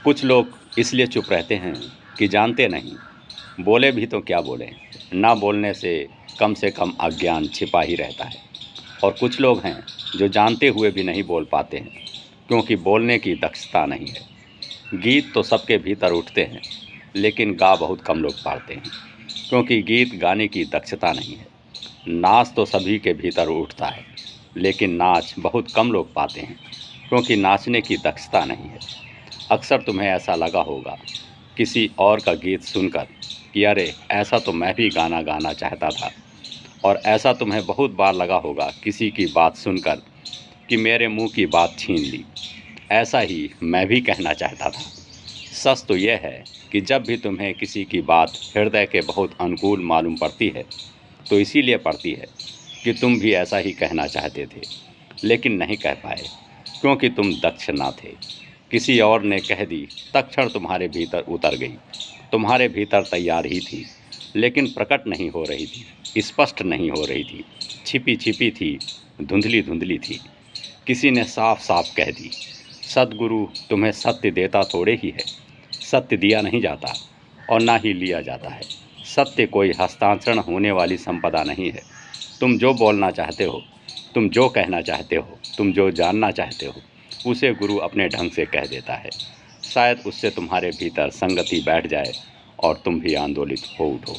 कुछ लोग इसलिए चुप रहते हैं कि जानते नहीं, बोले भी तो क्या बोलें, ना बोलने से कम अज्ञान छिपा ही रहता है। और कुछ लोग हैं जो जानते हुए भी नहीं बोल पाते हैं, क्योंकि बोलने की दक्षता नहीं है। गीत तो सबके भीतर उठते हैं, लेकिन गा बहुत कम लोग पाते हैं, क्योंकि गीत गाने की दक्षता नहीं है। नाच तो सभी के भीतर उठता है, लेकिन नाच बहुत कम लोग पाते हैं, क्योंकि नाचने की दक्षता नहीं है। अक्सर तुम्हें ऐसा लगा होगा किसी और का गीत सुनकर कि अरे ऐसा तो मैं भी गाना गाना चाहता था। और ऐसा तुम्हें बहुत बार लगा होगा किसी की बात सुनकर कि मेरे मुंह की बात छीन ली, ऐसा ही मैं भी कहना चाहता था। सच तो यह है कि जब भी तुम्हें किसी की बात हृदय के बहुत अनुकूल मालूम पड़ती है, तो इसीलिए पड़ती है कि तुम भी ऐसा ही कहना चाहते थे, लेकिन नहीं कह पाए, क्योंकि तुम दक्ष ना थे। किसी और ने कह दी, तत्क्षण तुम्हारे भीतर उतर गई। तुम्हारे भीतर तैयार ही थी, लेकिन प्रकट नहीं हो रही थी, स्पष्ट नहीं हो रही थी, छिपी छिपी थी, धुंधली धुंधली थी। किसी ने साफ साफ कह दी, सद्गुरु तुम्हें सत्य देता थोड़े ही है। सत्य दिया नहीं जाता और ना ही लिया जाता है। सत्य कोई हस्तांतरण होने वाली संपदा नहीं है। तुम जो बोलना चाहते हो, तुम जो कहना चाहते हो, तुम जो जानना चाहते हो, उसे गुरु अपने ढंग से कह देता है। शायद उससे तुम्हारे भीतर संगति बैठ जाए और तुम भी आंदोलित हो उठो।